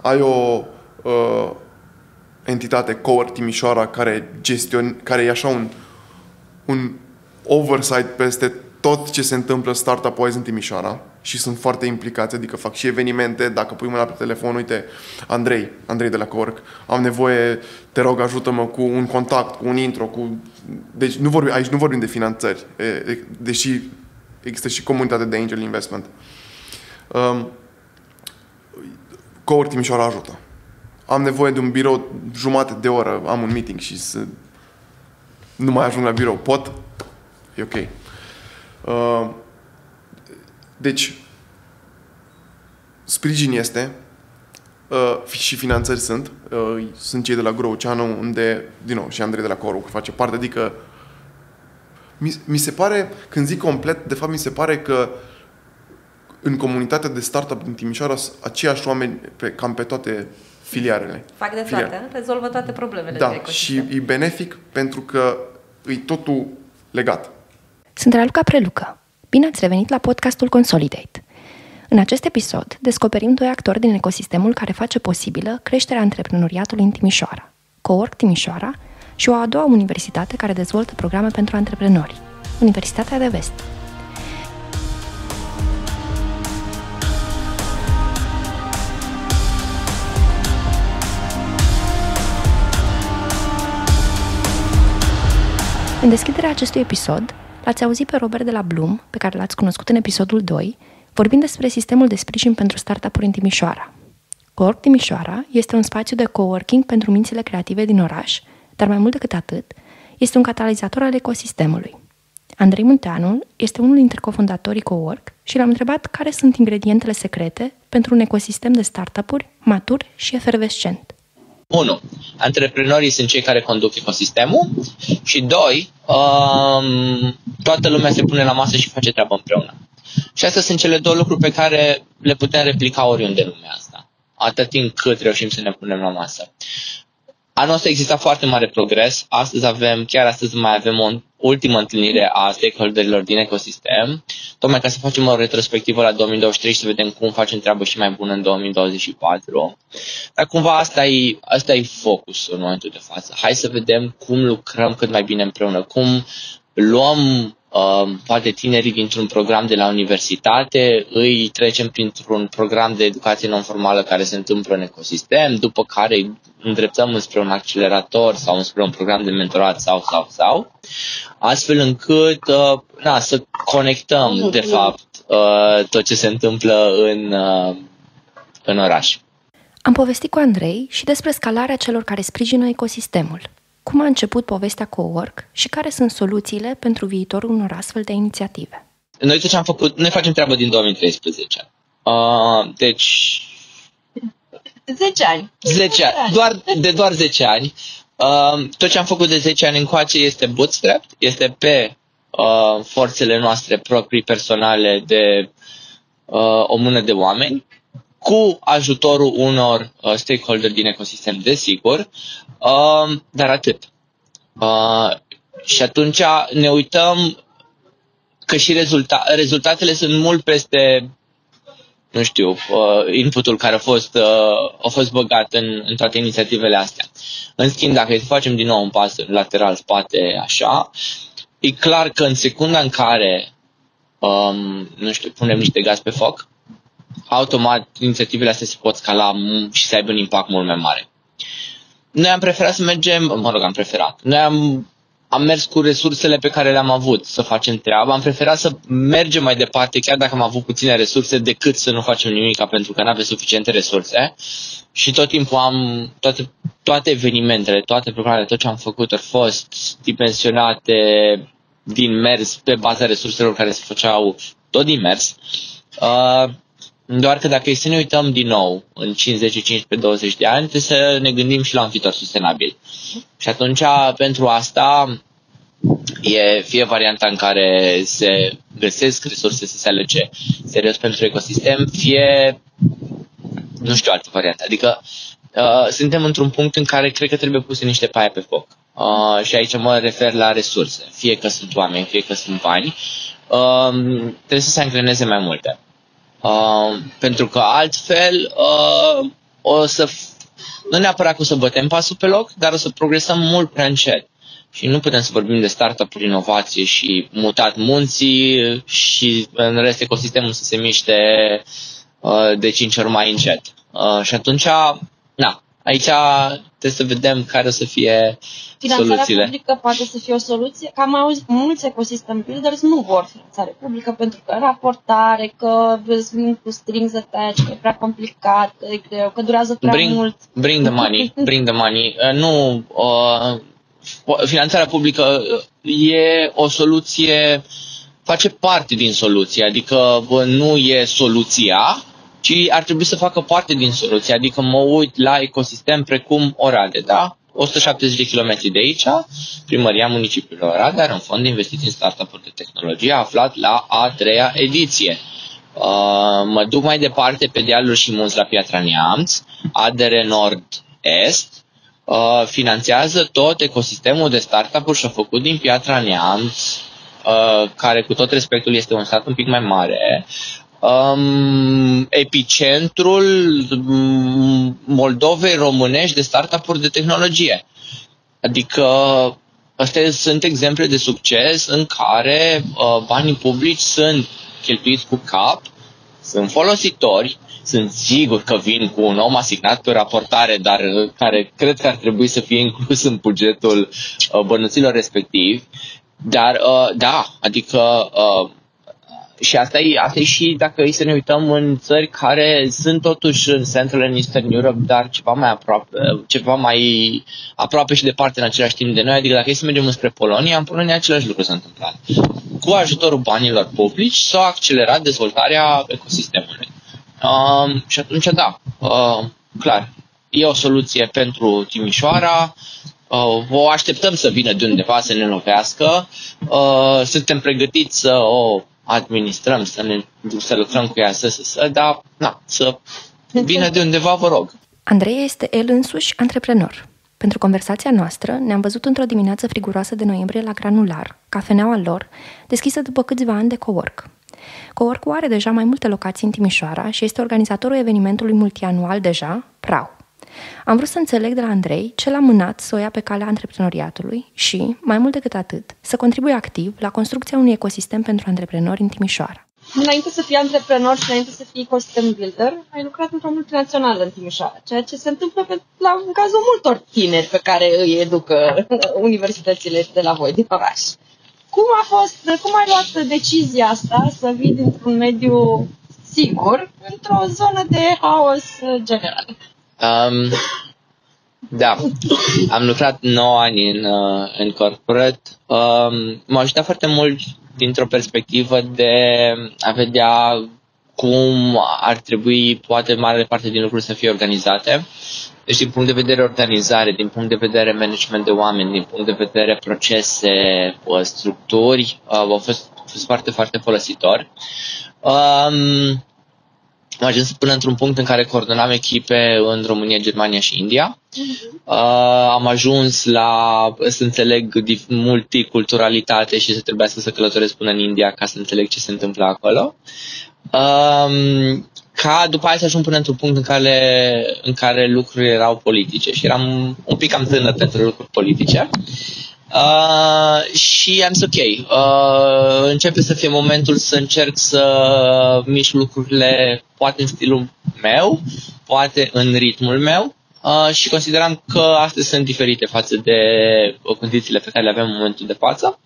ai o entitate, Cowork Timișoara, care e așa un oversight peste tot ce se întâmplă Startup-wise în Timișoara și sunt foarte implicați, adică fac și evenimente, dacă pui mâna pe telefon, uite, Andrei de la Cowork, am nevoie, te rog, ajută-mă cu un contact, cu un intro, deci aici nu vorbim de finanțări, deși există și comunitate de angel investment. Cowork Timișoara ajută. Am nevoie de un birou jumătate de oră, am un meeting și nu mai ajung la birou. Pot? E ok. Deci, sprijin este și finanțări sunt cei de la Growceanu, unde, din nou, și Andrei de la Cowork face parte, adică mi se pare, când zic complet, de fapt mi se pare că în comunitatea de startup din Timișoara aceiași oameni cam pe toate filiarele. Fac de toate, rezolvă toate problemele. Da, și e benefic pentru că e totul legat. Sunt Raluca Prelucă. Bine ați revenit la podcastul Consolidate. În acest episod descoperim doi actori din ecosistemul care face posibilă creșterea antreprenoriatului în Timișoara, Cowork Timișoara și o a doua universitate care dezvoltă programe pentru antreprenori, Universitatea de Vest. În deschiderea acestui episod, l-ați auzit pe Robert de la Bloom, pe care l-ați cunoscut în episodul 2, vorbind despre sistemul de sprijin pentru startup-uri în Timișoara. Cowork Timișoara este un spațiu de coworking pentru mințile creative din oraș, dar mai mult decât atât, este un catalizator al ecosistemului. Andrei Munteanu este unul dintre cofondatorii Cowork și l-am întrebat care sunt ingredientele secrete pentru un ecosistem de startup-uri matur și efervescent. 1. Antreprenorii sunt cei care conduc ecosistemul și 2. Toată lumea se pune la masă și face treabă împreună. Și astea sunt cele două lucruri pe care le putem replica oriunde în lumea asta, atât timp cât reușim să ne punem la masă. Anul ăsta există foarte mare progres. Chiar astăzi mai avem o ultimă întâlnire a stakeholderilor din ecosistem, tocmai ca să facem o retrospectivă la 2023 și să vedem cum facem treabă și mai bună în 2024. Dar cumva asta e focusul în momentul de față. Hai să vedem cum lucrăm cât mai bine împreună, cum luăm poate tinerii dintr-un program de la universitate, îi trecem printr-un program de educație non-formală care se întâmplă în ecosistem, după care îi îndreptăm înspre un accelerator sau înspre un program de mentorat sau, astfel încât să conectăm de fapt tot ce se întâmplă în oraș. Am povestit cu Andrei și despre scalarea celor care sprijină ecosistemul. Cum a început povestea Cowork și care sunt soluțiile pentru viitorul unor astfel de inițiative? Noi tot ce am făcut, noi facem treabă din 2013. Deci 10 ani. 10 ani. Doar 10 ani. Tot ce am făcut de 10 ani încoace este bootstrap, este pe forțele noastre proprii personale de o mână de oameni, cu ajutorul unor stakeholder din ecosistem, desigur, dar atât. Și atunci ne uităm că și rezultatele sunt mult peste, nu știu, inputul care a fost băgat în toate inițiativele astea. În schimb, dacă facem din nou un pas lateral spate așa, e clar că în secunda în care, punem niște gaz pe foc, automat inițiativele astea se pot scala și să aibă un impact mult mai mare. Noi am preferat să mergem, Noi am mers cu resursele pe care le-am avut să facem treaba. Am preferat să mergem mai departe, chiar dacă am avut puține resurse, decât să nu facem nimic, pentru că nu avem suficiente resurse. Și tot timpul toate evenimentele, toate programele, tot ce am făcut au fost dimensionate din mers pe baza resurselor care se făceau tot din mers. Doar că dacă e să ne uităm din nou în 5, 10, 15, 20 de ani, trebuie să ne gândim și la un viitor sustenabil. Și atunci, pentru asta, e fie varianta în care se găsesc resurse să se alege serios pentru ecosistem, fie, nu știu, altă variantă. Adică suntem într-un punct în care cred că trebuie puse niște paie pe foc. Și aici mă refer la resurse. Fie că sunt oameni, fie că sunt bani, trebuie să se angreneze mai multe. Pentru că altfel nu neapărat că o să bătem pasul pe loc, dar o să progresăm mult prea încet. Și nu putem să vorbim de startup-uri, inovație și mutat munții și în rest ecosistemul să se miște de 5 ori mai încet. Și atunci, aici trebuie să vedem care o să fie finanțarea soluțiile. publică poate să fie o soluție. Că am auzit, mulți ecosystem builders nu vor finanțare publică pentru că raportare, că sunt cu strings attached, că e prea complicat, că e greu, că durează prea mult. Bring the money. Finanțarea publică e o soluție, face parte din soluție, adică nu e soluția, ci ar trebui să facă parte din soluție. Adică mă uit la ecosistem precum Oradea, da? 170 de kilometri de aici, Primăria Municipiului Oradea are un fond de investiții în startup-uri de tehnologie aflat la a 3-a ediție. Mă duc mai departe pe dealuri și munți la Piatra Neamț, ADR Nord-Est, finanțează tot ecosistemul de startup-uri și a făcut din Piatra Neamț, care cu tot respectul este un sat un pic mai mare, epicentrul Moldovei românești de startup-uri de tehnologie. Adică astea sunt exemple de succes în care banii publici sunt cheltuiți cu cap, sunt folositori, sunt sigur că vin cu un om asignat pe raportare, dar care cred că ar trebui să fie inclus în bugetul bănuților respectivi. Dar adică și asta e și dacă e să ne uităm în țări care sunt totuși în Central and Eastern Europe, dar ceva mai aproape și departe în același timp de noi. Adică dacă e să mergem înspre Polonia, în Polonia același lucru s-a întâmplat. Cu ajutorul banilor publici s-a accelerat dezvoltarea ecosistemului. Și atunci, clar, e o soluție pentru Timișoara. O așteptăm să vină de undeva să ne lovească. Suntem pregătiți să o administrăm, să lucrăm cu ea, să vină de undeva, vă rog. Andrei este el însuși antreprenor. Pentru conversația noastră ne-am văzut într-o dimineață friguroasă de noiembrie la Granular, cafeneaua lor, deschisă după câțiva ani de cowork. Cowork-ul are deja mai multe locații în Timișoara și este organizatorul evenimentului multianual deja, PRAU. Am vrut să înțeleg de la Andrei ce l-a mânat să o ia pe calea antreprenoriatului și, mai mult decât atât, să contribuie activ la construcția unui ecosistem pentru antreprenori în Timișoara. Înainte să fii antreprenor și înainte să fii ecosystem builder, ai lucrat într-o multinațională în Timișoara, ceea ce se întâmplă în cazul multor tineri pe care îi educă universitățile de la voi, din oraș. Cum ai luat decizia asta să vii dintr-un mediu sigur într-o zonă de haos general? Da, am lucrat 9 ani în corporate. M-a ajutat foarte mult dintr-o perspectivă de a vedea cum ar trebui, poate, mare parte din lucruri să fie organizate. Deci, din punct de vedere organizare, din punct de vedere management de oameni, din punct de vedere procese, structuri, au fost foarte, foarte folositor. Am ajuns până într-un punct în care coordonam echipe în România, Germania și India. Am ajuns să înțeleg multiculturalitate și să trebuiască să călătoresc până în India ca să înțeleg ce se întâmplă acolo. Ca după aia să ajung până într-un punct în care lucrurile erau politice și eram un pic cam tânăr pentru lucruri politice. Și am zis ok, începe să fie momentul să încerc să mișc lucrurile poate în stilul meu, poate în ritmul meu și consideram că astea sunt diferite față de condițiile pe care le avem în momentul de față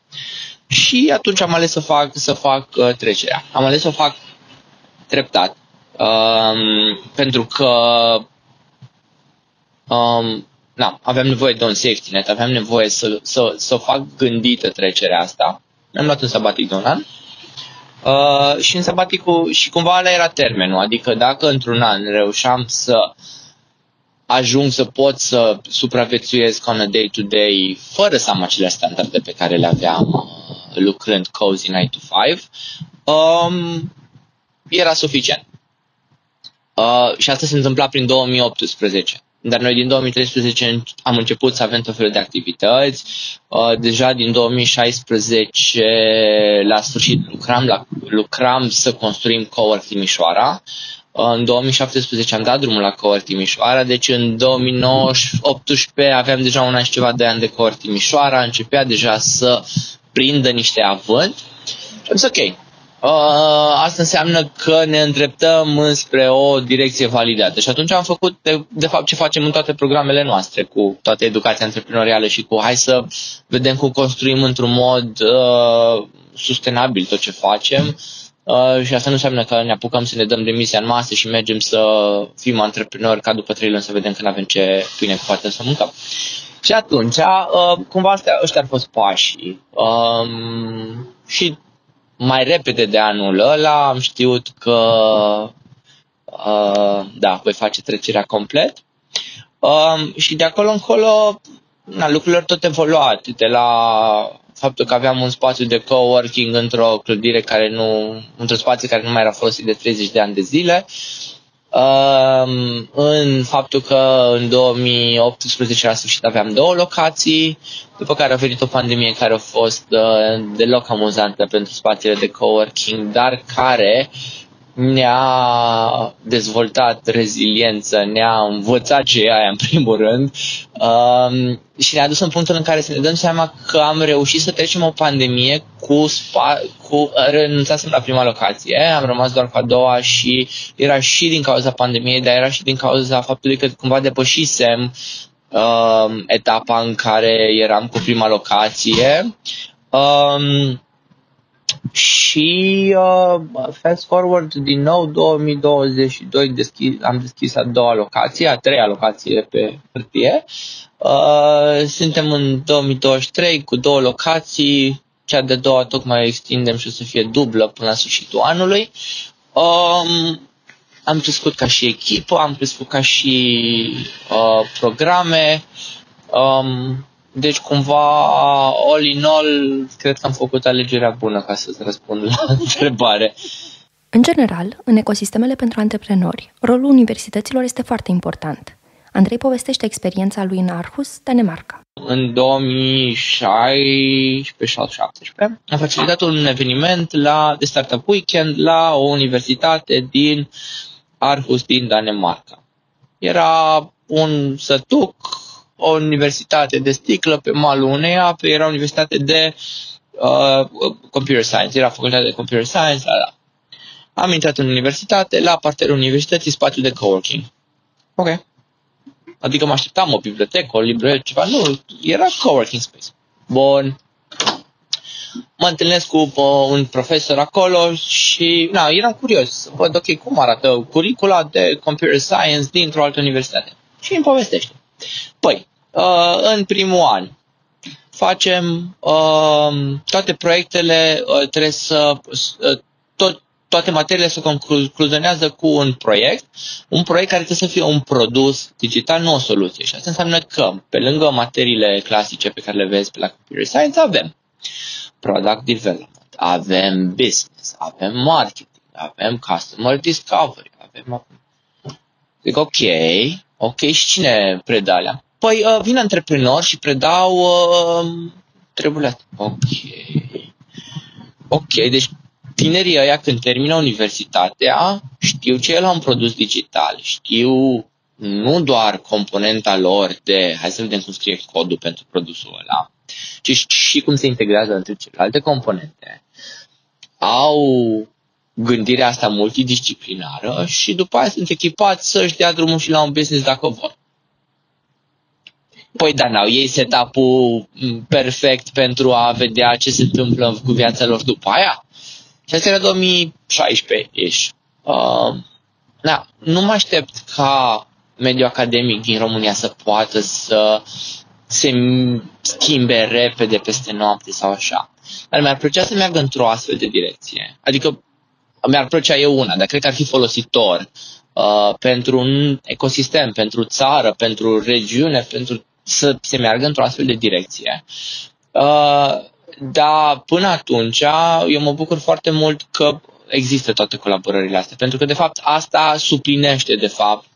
și atunci am ales să fac trecerea. Am ales să o fac treptat pentru că aveam nevoie de un safety net, aveam nevoie să o fac gândită trecerea asta. Mi-am luat un sabatic de un an și în sabaticul, și cumva ăla era termenul, adică dacă într-un an reușeam să ajung să pot să supraviețuiesc on a day-to-day fără să am acele standarde pe care le aveam lucrând cozy 9 to 5, era suficient. Și asta se întâmpla prin 2018. Dar noi din 2013 am început să avem tot felul de activități. Deja din 2016 la sfârșit lucram să construim Cowork Timișoara. În 2017 am dat drumul la Cowork Timișoara, deci în 2018 aveam deja un an și ceva de ani de Cowork Timișoara, începea deja să prindă niște avânt. Și am zis ok, asta înseamnă că ne îndreptăm înspre o direcție validată. Și atunci am făcut de fapt ce facem în toate programele noastre, cu toată educația antreprenorială și cu hai să vedem cum construim într-un mod sustenabil tot ce facem. Și asta nu înseamnă că ne apucăm să ne dăm demisia în masă și mergem să fim antreprenori ca după 3 luni să vedem că nu avem ce pâine cu poate să mâncăm. Și atunci, cumva ăștia au fost pașii. Și mai repede de anul ăla am știut că voi face trecerea complet. Și de acolo încolo lucrurile au tot evoluat. De la faptul că aveam un spațiu de coworking într-o clădire într-un spațiu care nu mai era folosit de 30 de ani de zile, în faptul că în 2018 la sfârșit aveam 2 locații, după care a venit o pandemie care a fost deloc amuzantă pentru spațiile de coworking, dar care ne-a dezvoltat reziliență, ne-a învățat ce e aia în primul rând și ne-a dus în punctul în care să ne dăm seama că am reușit să trecem o pandemie renunțasem la prima locație, am rămas doar cu a doua și era și din cauza pandemiei, dar era și din cauza faptului că cumva depășisem etapa în care eram cu prima locație. Și fast forward din nou 2022 am deschis a doua locație, a treia locație pe hârtie. Suntem în 2023 cu 2 locații, cea de doua tocmai o extindem și o să fie dublă până la sfârșitul anului. Am crescut ca și echipă, am crescut ca și programe. Deci cumva, all in all, cred că am făcut alegerea bună ca să-ți răspund la întrebare. În general, în ecosistemele pentru antreprenori, rolul universităților este foarte important. Andrei povestește experiența lui în Aarhus, Danemarca. În 2016 am facilitat un eveniment de Startup Weekend la o universitate din Aarhus, din Danemarca. Era un sătuc, o universitate de sticlă pe malul unei ape, era o universitate de computer science, era facultatea de computer science, Am intrat în universitate, la parterul universității, spațiu de coworking. Ok. Adică mă așteptam o bibliotecă, o librărie, ceva, nu, era coworking space. Bun. Mă întâlnesc cu un profesor acolo și eram curios să văd, ok, cum arată curicula de computer science dintr-o altă universitate. Și îmi povestește. Păi, în primul an facem toate proiectele, trebuie să toate materiile se concluzionează cu un proiect care trebuie să fie un produs digital, nu o soluție. Și asta înseamnă că, pe lângă materiile clasice pe care le vezi pe la computer science, avem product development, avem business, avem marketing, avem customer discovery, avem... Zic, ok, și cine predă alea? Păi vin antreprenori și predau treburile. Ok, deci tinerii ăia când termină universitatea știu ce e la un produs digital, știu nu doar componenta lor de hai să vedem cum scrie codul pentru produsul ăla, ci și cum se integrează între celelalte componente. Au gândirea asta multidisciplinară și după aia sunt echipați să-și dea drumul și la un business dacă vor. Păi da, n-au ei setup-ul perfect pentru a vedea ce se întâmplă cu viața lor după aia. Și asta era 2016-ish. Nu mă aștept ca mediul academic din România să poată să se schimbe repede peste noapte sau așa. Dar mi-ar plăcea să meargă într-o astfel de direcție. Adică mi-ar plăcea dar cred că ar fi folositor pentru un ecosistem, pentru țară, pentru regiune, pentru să se meargă într-o astfel de direcție. Dar până atunci eu mă bucur foarte mult că există toate colaborările astea, pentru că de fapt asta suplinește de fapt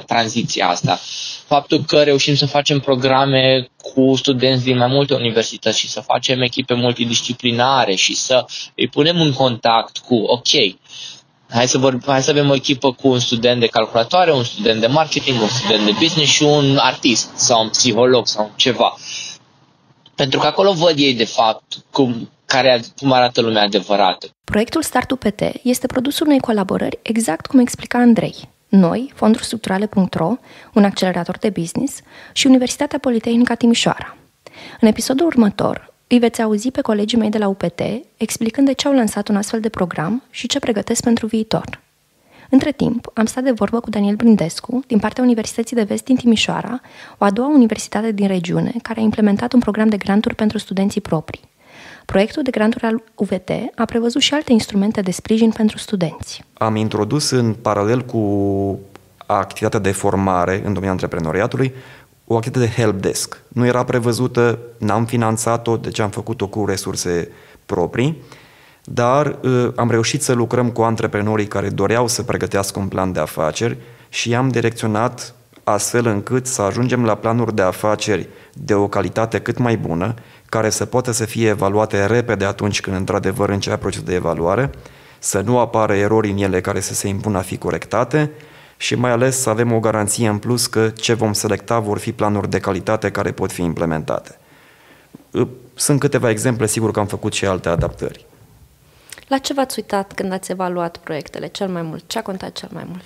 tranziția asta. Faptul că reușim să facem programe cu studenți din mai multe universități și să facem echipe multidisciplinare și să îi punem în contact cu, ok, Hai să avem o echipă cu un student de calculatoare, un student de marketing, un student de business și un artist sau un psiholog sau ceva. Pentru că acolo văd ei, de fapt, cum arată lumea adevărată. Proiectul Start UPT este produsul unei colaborări exact cum explica Andrei. Noi, fondurilstructurale.ro, un accelerator de business, și Universitatea Politehnică Timișoara. În episodul următor îi veți auzi pe colegii mei de la UPT explicând de ce au lansat un astfel de program și ce pregătesc pentru viitor. Între timp, am stat de vorbă cu Daniel Brindescu, din partea Universității de Vest din Timișoara, o a doua universitate din regiune, care a implementat un program de granturi pentru studenții proprii. Proiectul de granturi al UVT a prevăzut și alte instrumente de sprijin pentru studenți. Am introdus în paralel cu activitatea de formare în domeniul antreprenoriatului o activitate de helpdesk. Nu era prevăzută, n-am finanțat-o, deci am făcut-o cu resurse proprii, dar am reușit să lucrăm cu antreprenorii care doreau să pregătească un plan de afaceri și i-am direcționat astfel încât să ajungem la planuri de afaceri de o calitate cât mai bună, care să poată să fie evaluate repede atunci când într-adevăr începea procesul de evaluare, să nu apară erori în ele care să se impună a fi corectate și mai ales să avem o garanție în plus că ce vom selecta vor fi planuri de calitate care pot fi implementate. Sunt câteva exemple, sigur că am făcut și alte adaptări. La ce v-ați uitat când ați evaluat proiectele cel mai mult? Ce a contat cel mai mult?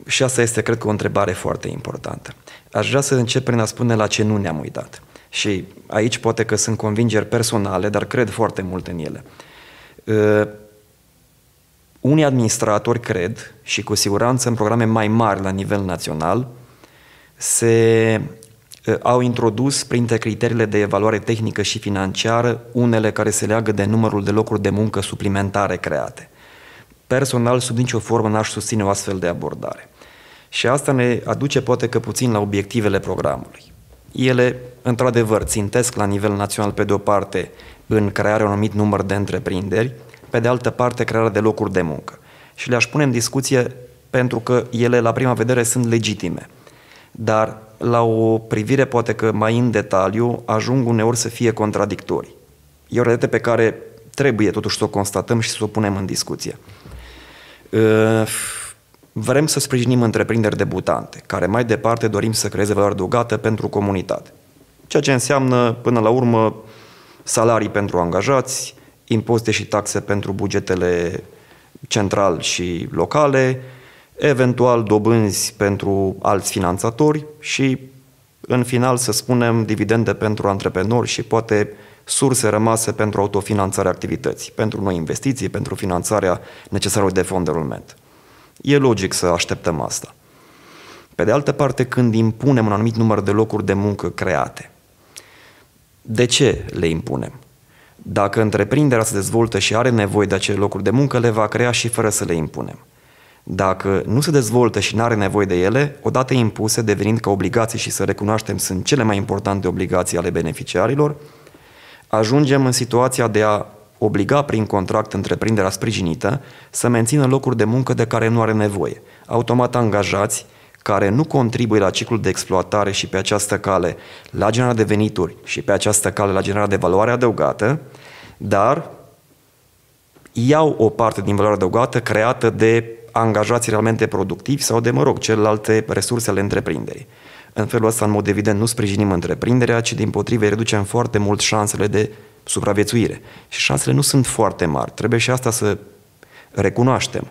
Și asta este, cred că, o întrebare foarte importantă. Aș vrea să încep prin a spune la ce nu ne-am uitat. Și aici poate că sunt convingeri personale, dar cred foarte mult în ele. Unii administratori cred, și cu siguranță în programe mai mari la nivel național, au introdus printre criteriile de evaluare tehnică și financiară unele care se leagă de numărul de locuri de muncă suplimentare create. Personal, sub nicio formă n-aș susține o astfel de abordare. Și asta ne aduce poate că puțin la obiectivele programului. Ele, într-adevăr, țintesc la nivel național, pe de o parte, în crearea unui anumit număr de întreprinderi, pe de altă parte, crearea de locuri de muncă. Și le-aș pune în discuție pentru că ele, la prima vedere, sunt legitime. Dar, la o privire, poate că mai în detaliu, ajung uneori să fie contradictorii. E o realitate pe care trebuie totuși să o constatăm și să o punem în discuție. Vrem să sprijinim întreprinderi debutante, care mai departe dorim să creeze valoare adăugată pentru comunitate. Ceea ce înseamnă, până la urmă, salarii pentru angajați, impozite și taxe pentru bugetele central și locale, eventual dobânzi pentru alți finanțatori și, în final, să spunem, dividende pentru antreprenori și poate surse rămase pentru autofinanțarea activității, pentru noi investiții, pentru finanțarea necesară de fond de rulment. E logic să așteptăm asta. Pe de altă parte, când impunem un anumit număr de locuri de muncă create, de ce le impunem? Dacă întreprinderea se dezvoltă și are nevoie de acele locuri de muncă, le va crea și fără să le impunem. Dacă nu se dezvoltă și nu are nevoie de ele, odată impuse, devenind ca obligații și să recunoaștem sunt cele mai importante obligații ale beneficiarilor, ajungem în situația de a obliga prin contract întreprinderea sprijinită să mențină locuri de muncă de care nu are nevoie. Automat angajați care nu contribuie la ciclul de exploatare și pe această cale la generarea de venituri și pe această cale la generarea de valoare adăugată, dar iau o parte din valoarea adăugată creată de angajații realmente productivi sau de, celelalte resurse ale întreprinderii. În felul ăsta, în mod evident, nu sprijinim întreprinderea, ci dimpotrivă îi reducem foarte mult șansele de supraviețuire. Și șansele nu sunt foarte mari. Trebuie și asta să recunoaștem.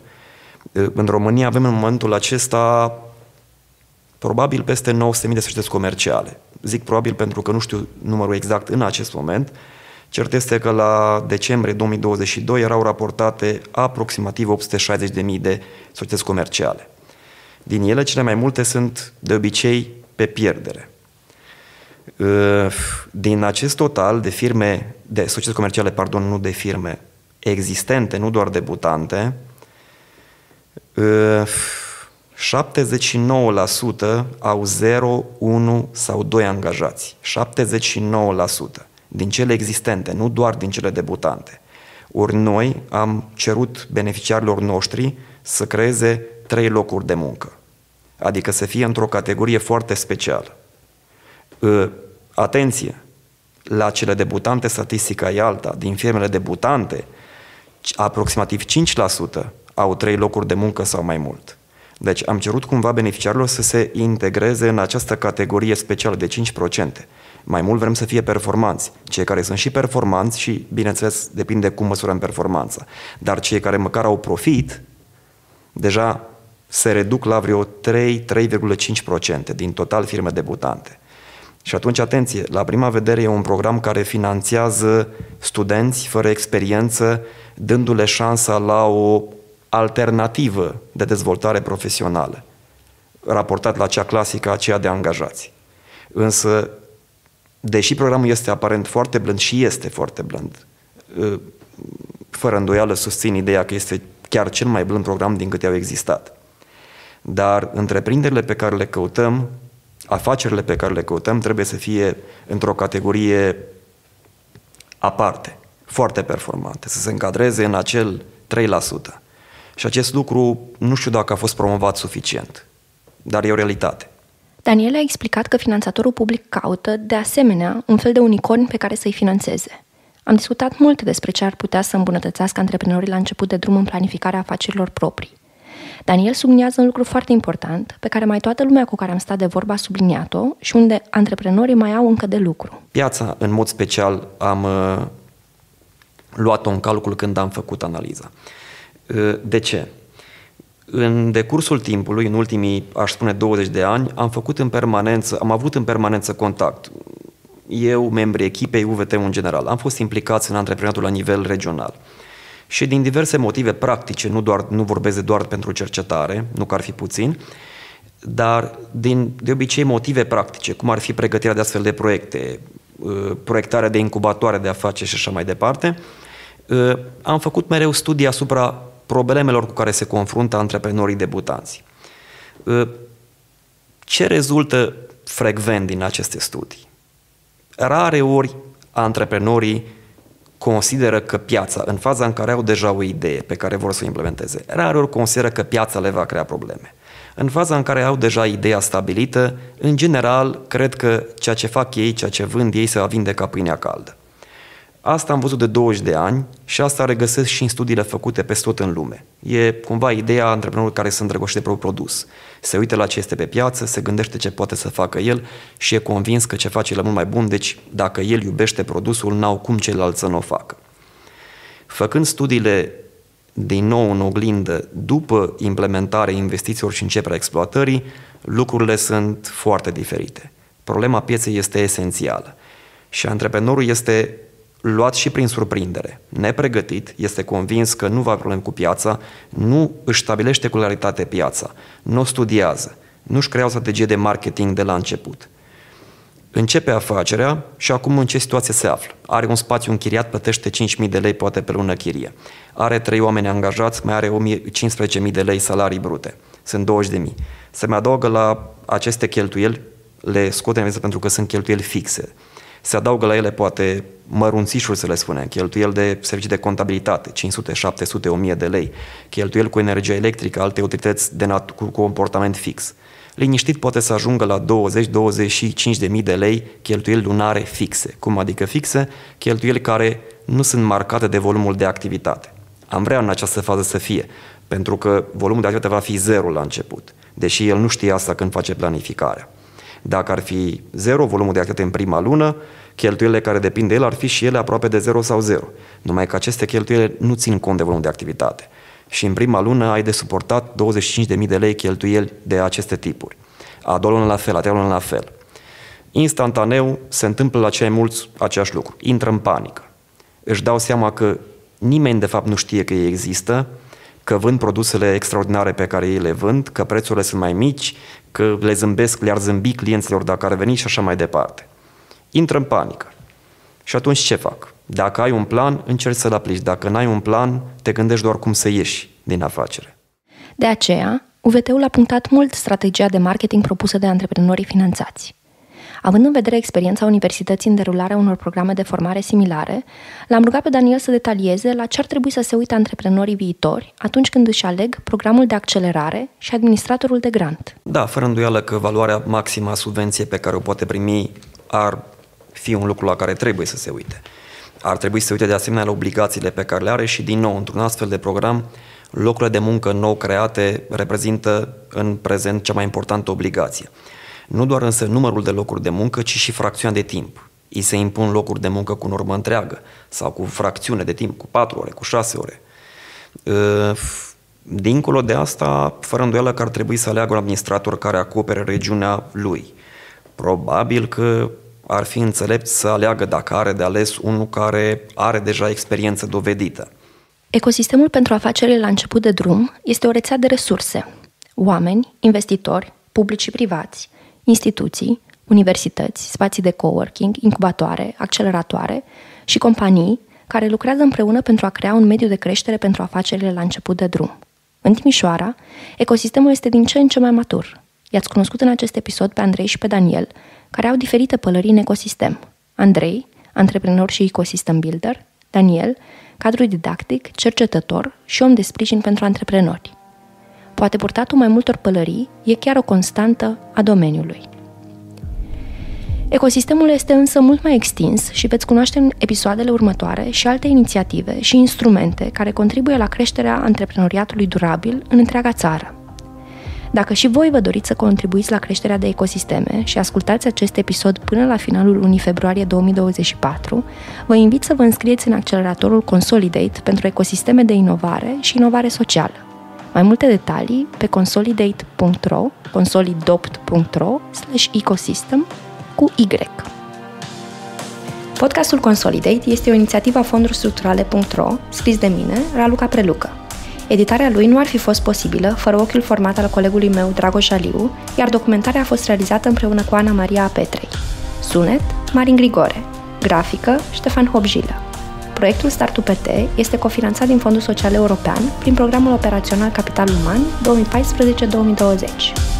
În România avem în momentul acesta probabil peste 900.000 de societăți comerciale. Zic probabil pentru că nu știu numărul exact în acest moment. Cert este că la decembrie 2022 erau raportate aproximativ 860.000 de societăți comerciale. Din ele, cele mai multe sunt de obicei pe pierdere. Din acest total de firme, de societăți comerciale, nu de firme existente, nu doar debutante, 79% au 0, 1 sau 2 angajați. 79% din cele existente, nu doar din cele debutante. Ori noi am cerut beneficiarilor noștri să creeze 3 locuri de muncă. Adică să fie într-o categorie foarte specială. Atenție! La cele debutante, statistica e alta. Din firmele debutante, aproximativ 5% au 3 locuri de muncă sau mai mult. Deci am cerut cumva beneficiarilor să se integreze în această categorie specială de 5%. Mai mult vrem să fie performanți. Cei care sunt și performanți și, bineînțeles, depinde cum măsurăm performanța. Dar cei care măcar au profit, deja se reduc la vreo 3,5% din total firme debutante. Și atunci, atenție, la prima vedere e un program care finanțează studenți fără experiență, dându-le șansa la o alternativă de dezvoltare profesională, raportat la cea clasică, aceea de angajați. Însă, deși programul este aparent foarte blând și este foarte blând, fără îndoială susțin ideea că este chiar cel mai blând program din câte au existat. Dar întreprinderile pe care le căutăm, afacerile pe care le căutăm, trebuie să fie într-o categorie aparte, foarte performante, să se încadreze în acel 3%. Și acest lucru nu știu dacă a fost promovat suficient, dar e o realitate. Daniel a explicat că finanțatorul public caută, de asemenea, un fel de unicorn pe care să-i finanțeze. Am discutat mult despre ce ar putea să îmbunătățească antreprenorii la început de drum în planificarea afacerilor proprii. Daniel subliniază un lucru foarte important, pe care mai toată lumea cu care am stat de vorbă a subliniat-o și unde antreprenorii mai au încă de lucru. Piața, în mod special, am luat-o în calcul când am făcut analiza. De ce? În decursul timpului, în ultimii, aș spune, 20 de ani, am avut în permanență contact. Eu, membrii echipei, UVT-ul în general, am fost implicați în antreprenoriatul la nivel regional. Și din diverse motive practice, nu vorbesc doar pentru cercetare, nu că ar fi puțin, dar de obicei motive practice, cum ar fi pregătirea de astfel de proiecte, proiectarea de incubatoare de afaceri și așa mai departe, am făcut mereu studii asupra problemelor cu care se confruntă antreprenorii debutanți. Ce rezultă frecvent din aceste studii? Rare ori antreprenorii consideră că piața, în faza în care au deja o idee pe care vor să o implementeze, rare ori consideră că piața le va crea probleme. În faza în care au deja ideea stabilită, în general, cred că ceea ce fac ei, ceea ce vând ei, se va vinde ca pâinea caldă. Asta am văzut de 20 de ani și asta regăsesc și în studiile făcute peste tot în lume. E cumva ideea antreprenorului care se îndrăgoște de propriul produs. Se uită la ce este pe piață, se gândește ce poate să facă el și e convins că ce face el e mult mai bun, deci dacă el iubește produsul, n-au cum ceilalți să nu o facă. Făcând studiile din nou în oglindă, după implementarea investițiilor și începerea exploatării, lucrurile sunt foarte diferite. Problema pieței este esențială și antreprenorul este luat și prin surprindere, nepregătit, este convins că nu va avea probleme cu piața, nu își stabilește cu claritate piața, nu o studiază, nu își crea o strategie de marketing de la început. Începe afacerea și acum în ce situație se află? Are un spațiu închiriat, plătește 5.000 de lei poate pe lună chirie. Are 3 oameni angajați, mai are 15.000 de lei salarii brute. Sunt 20.000. Se mai adaugă la aceste cheltuieli, le scotem în pentru că sunt cheltuieli fixe. Se adaugă la ele poate mărunțișuri, să le spunem, cheltuieli de servicii de contabilitate, 500, 700, 1000 de lei, cheltuieli cu energie electrică, alte utilități cu comportament fix. Liniștit poate să ajungă la 20-25.000 de lei cheltuieli lunare fixe. Cum adică fixe? Cheltuieli care nu sunt marcate de volumul de activitate. Am vrea în această fază să fie, pentru că volumul de activitate va fi zero la început, deși el nu știe asta când face planificarea. Dacă ar fi zero volumul de activitate în prima lună, cheltuielile care depind de el ar fi și ele aproape de zero sau zero. Numai că aceste cheltuieli nu țin cont de volumul de activitate. Și în prima lună ai de suportat 25.000 de lei cheltuieli de aceste tipuri. A doua lună la fel, a treia lună la fel. Instantaneu se întâmplă la cei mulți același lucru. Intră în panică. Își dau seama că nimeni de fapt nu știe că ei există, că vând produsele extraordinare pe care ei le vând, că prețurile sunt mai mici, că le-ar zâmbi clienților dacă ar veni și așa mai departe. Intră în panică. Și atunci ce fac? Dacă ai un plan, încerci să-l aplici. Dacă n-ai un plan, te gândești doar cum să ieși din afacere. De aceea, UVT-ul a punctat mult strategia de marketing propusă de antreprenorii finanțați. Având în vedere experiența universității în derularea unor programe de formare similare, l-am rugat pe Daniel să detalieze la ce ar trebui să se uite antreprenorii viitori atunci când își aleg programul de accelerare și administratorul de grant. Da, fără îndoială că valoarea maximă a subvenției pe care o poate primi ar fi un lucru la care trebuie să se uite. Ar trebui să se uite de asemenea la obligațiile pe care le are și, din nou, într-un astfel de program, locurile de muncă nou create reprezintă în prezent cea mai importantă obligație. Nu doar însă numărul de locuri de muncă, ci și fracțiunea de timp. Îi se impun locuri de muncă cu normă întreagă sau cu fracțiune de timp, cu 4 ore, cu 6 ore. Dincolo de asta, fără îndoială că ar trebui să aleagă un administrator care acopere regiunea lui. Probabil că ar fi înțelept să aleagă, dacă are de ales, unul care are deja experiență dovedită. Ecosistemul pentru afacerile la început de drum este o rețea de resurse. Oameni, investitori, publici și privați, instituții, universități, spații de coworking, incubatoare, acceleratoare și companii care lucrează împreună pentru a crea un mediu de creștere pentru afacerile la început de drum. În Timișoara, ecosistemul este din ce în ce mai matur. I-ați cunoscut în acest episod pe Andrei și pe Daniel, care au diferite pălării în ecosistem. Andrei, antreprenor și ecosystem builder, Daniel, cadru didactic, cercetător și om de sprijin pentru antreprenori. Poate purtatul mai multor pălării e chiar o constantă a domeniului. Ecosistemul este însă mult mai extins și veți cunoaște în episoadele următoare și alte inițiative și instrumente care contribuie la creșterea antreprenoriatului durabil în întreaga țară. Dacă și voi vă doriți să contribuiți la creșterea de ecosisteme și ascultați acest episod până la finalul lunii februarie 2024, vă invit să vă înscrieți în acceleratorul Consolidate pentru ecosisteme de inovare și inovare socială. Mai multe detalii pe consolidate.ro, consolidopt.ro/ecosystem cu Y. Podcastul Consolidate este o inițiativă a fondurilstructurale.ro, scris de mine, Raluca Prelucă. Editarea lui nu ar fi fost posibilă fără ochiul format al colegului meu, Dragoș Aliu, iar documentarea a fost realizată împreună cu Ana Maria Petrei. Sunet, Marin Grigore. Grafică, Ștefan Hobjilă. Proiectul Start-UPT este cofinanțat din Fondul Social European prin Programul Operațional Capital Uman 2014-2020.